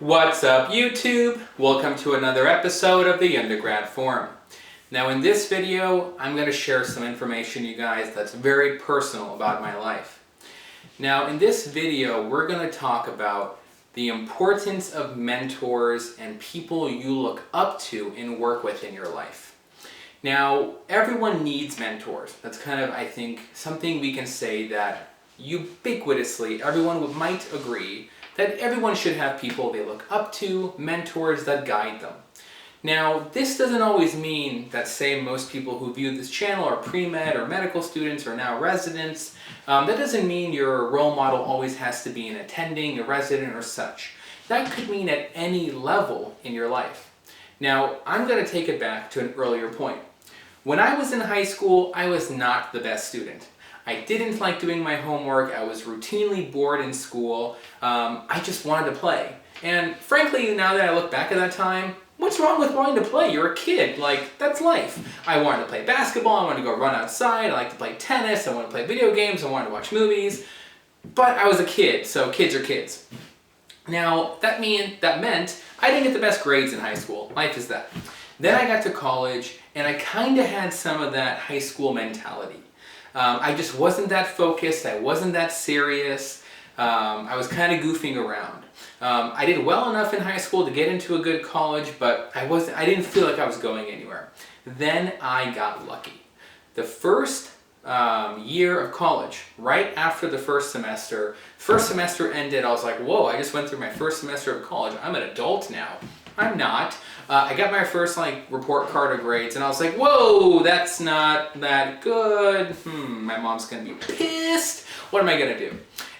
What's up, YouTube? Welcome to another episode of the Undergrad Forum. Now in this video, I'm going to share some information, you guys, that's very personal about my life. Now in this video, we're going to talk about the importance of mentors and people you look up to and work with in your life. Now, everyone needs mentors. That's kind of, I think, something we can say that ubiquitously everyone might agree that everyone should have people they look up to, mentors that guide them. Now, this doesn't always mean that, say, most people who view this channel are pre-med or medical students or now residents. That doesn't mean your role model always has to be an attending, a resident, or such. That could mean at any level in your life. Now, I'm going to take it back to an earlier point. When I was in high school, I was not the best student. I didn't like doing my homework, I was routinely bored in school, I just wanted to play. And frankly, now that I look back at that time, what's wrong with wanting to play? You're a kid, like, that's life. I wanted to play basketball, I wanted to go run outside, I like to play tennis, I wanted to play video games, I wanted to watch movies. But I was a kid, so kids are kids. Now, that meant I didn't get the best grades in high school, life is that. Then I got to college, and I kinda had some of that high school mentality. I just wasn't that focused, I wasn't that serious, I was kind of goofing around. I did well enough in high school to get into a good college, but I didn't feel like I was going anywhere. Then I got lucky. The first year of college, right after the first semester ended, I was like, whoa, I just went through my first semester of college, I'm an adult now. I'm not. I got my first report card of grades and I was like, whoa, that's not that good. My mom's gonna be pissed. What am I gonna do?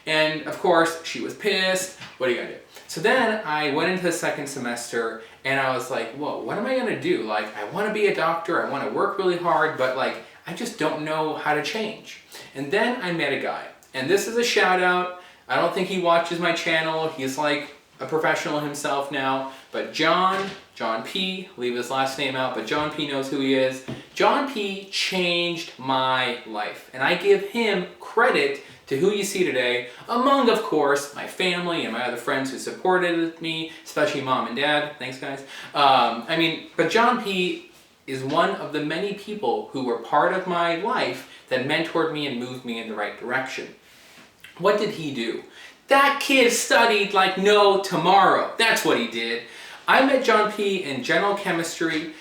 And of course, she was pissed. What are you gonna do? So then I went into the second semester and I was like, whoa, what am I gonna do? I wanna be a doctor, I wanna work really hard, but I just don't know how to change. And then I met a guy, and this is a shout out. I don't think he watches my channel. He's like a professional himself now, but John P, leave his last name out, but John P knows who he is. John P changed my life, and I give him credit to who you see today, among, of course, my family and my other friends who supported me, especially mom and dad. Thanks, guys. But John P is one of the many people who were part of my life that mentored me and moved me in the right direction. What did he do? That kid studied like no tomorrow. That's what he did. I met John P in general chemistry.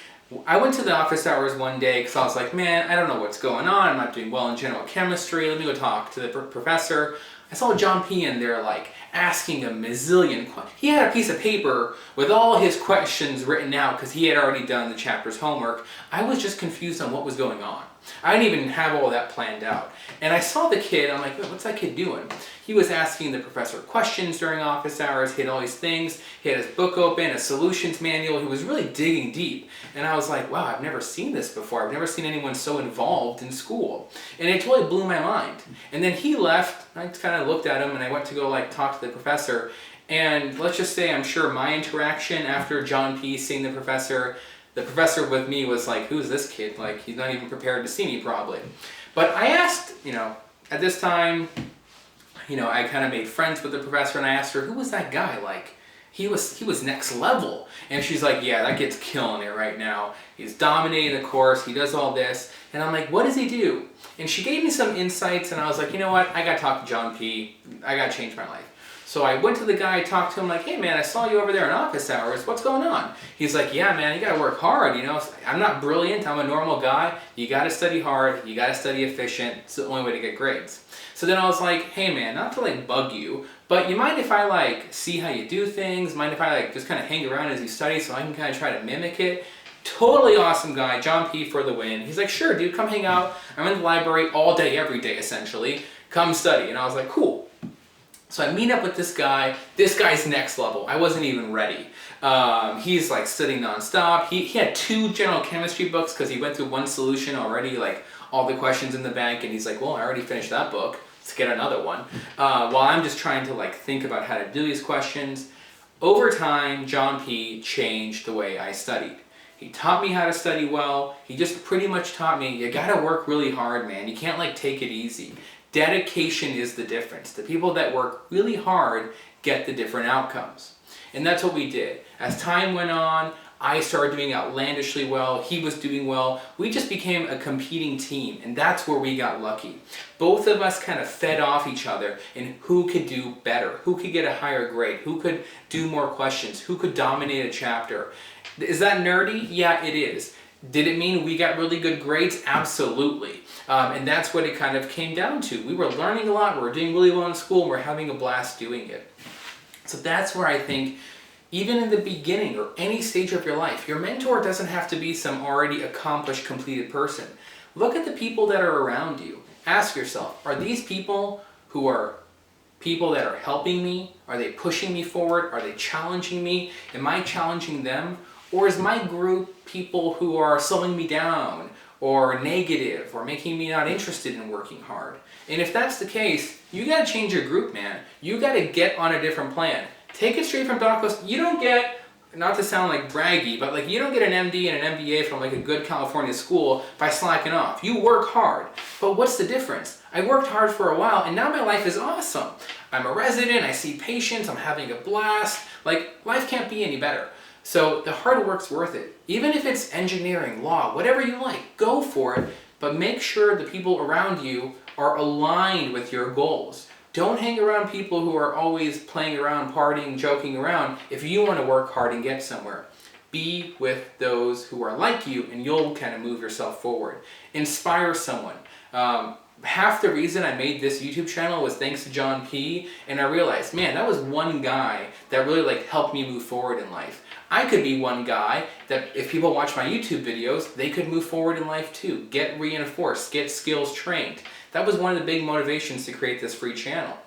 I went to the office hours one day because I was like, man, I don't know what's going on. I'm not doing well in general chemistry. Let me go talk to the professor. I saw John P in there asking a mazillion questions. He had a piece of paper with all his questions written out because he had already done the chapter's homework. I was just confused on what was going on. I didn't even have all that planned out. And I saw the kid, I'm like, what's that kid doing? He was asking the professor questions during office hours, he had all these things, he had his book open, a solutions manual, he was really digging deep. And I was like, wow, I've never seen this before, I've never seen anyone so involved in school. And it totally blew my mind. And then he left, I kind of looked at him and I went to go talk to the professor. And let's just say I'm sure my interaction after John P seeing the professor with me was like, who's this kid? He's not even prepared to see me probably. But I asked, at this time, I kind of made friends with the professor and I asked her, who was that guy? He was next level. And she's like, yeah, that kid's killing it right now. He's dominating the course, he does all this. And I'm like, what does he do? And she gave me some insights and I was like, you know what? I gotta talk to John P. I gotta change my life. So I went to the guy, talked to him hey man, I saw you over there in office hours, what's going on? He's like, yeah man, you gotta work hard, I'm not brilliant, I'm a normal guy, you gotta study hard, you gotta study efficient, it's the only way to get grades. So then I was like, hey man, not to bug you, but you mind if I see how you do things, mind if I just kind of hang around as you study so I can kind of try to mimic it? Totally awesome guy, John P for the win. He's like, sure dude, come hang out, I'm in the library all day, every day essentially, come study. And I was like, cool. So I meet up with this guy's next level. I wasn't even ready. He's studying nonstop. He had 2 general chemistry books because he went through one solution already, all the questions in the bank, and he's like, well, I already finished that book, let's get another one. While I'm just trying to think about how to do these questions. Over time, John P changed the way I studied. He taught me how to study well. He just pretty much taught me, you gotta work really hard, man. You can't take it easy. Dedication is the difference. The people that work really hard get the different outcomes. And that's what we did. As time went on, I started doing outlandishly well, he was doing well. We just became a competing team, and that's where we got lucky. Both of us kind of fed off each other in who could do better, who could get a higher grade, who could do more questions, who could dominate a chapter. Is that nerdy? Yeah, it is. Did it mean we got really good grades? Absolutely. And that's what it kind of came down to. We were learning a lot, we were doing really well in school, and we're having a blast doing it. So that's where I think, even in the beginning or any stage of your life, your mentor doesn't have to be some already accomplished, completed person. Look at the people that are around you. Ask yourself, are these people who are people that are helping me? Are they pushing me forward? Are they challenging me? Am I challenging them? Or is my group people who are slowing me down or negative or making me not interested in working hard? And if that's the case, you gotta change your group, man. You gotta get on a different plan. Take it straight from DocOssareh. You don't get, not to sound like braggy, but like you don't get an MD and an MBA from like a good California school by slacking off. You work hard. But what's the difference? I worked hard for a while and now my life is awesome. I'm a resident, I see patients, I'm having a blast. Like, life can't be any better. So the hard work's worth it. Even if it's engineering, law, whatever you like, go for it. But make sure the people around you are aligned with your goals. Don't hang around people who are always playing around, partying, joking around if you want to work hard and get somewhere. Be with those who are like you and you'll kind of move yourself forward. Inspire someone. Half the reason I made this YouTube channel was thanks to John P. And I realized, man, that was one guy that really like helped me move forward in life. I could be one guy that if people watch my YouTube videos, they could move forward in life too. Get reinforced, get skills trained. That was one of the big motivations to create this free channel.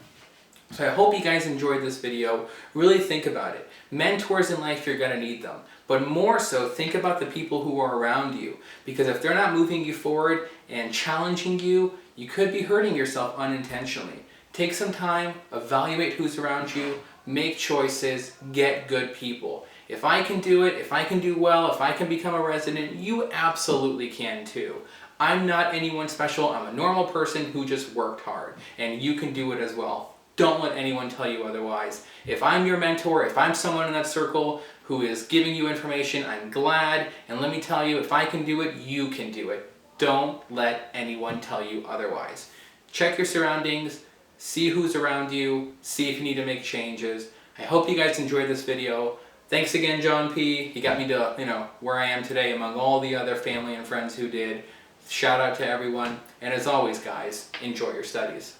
So I hope you guys enjoyed this video. Really think about it. Mentors in life, you're gonna need them. But more so, think about the people who are around you. Because if they're not moving you forward and challenging you, you could be hurting yourself unintentionally. Take some time, evaluate who's around you, make choices, get good people. If I can do it, if I can do well, if I can become a resident, you absolutely can too. I'm not anyone special, I'm a normal person who just worked hard, and you can do it as well. Don't let anyone tell you otherwise. If I'm your mentor, if I'm someone in that circle who is giving you information, I'm glad, and let me tell you, if I can do it, you can do it. Don't let anyone tell you otherwise. Check your surroundings, see who's around you, see if you need to make changes. I hope you guys enjoyed this video. Thanks again, John P. He got me to, where I am today among all the other family and friends who did. Shout out to everyone. And as always, guys, enjoy your studies.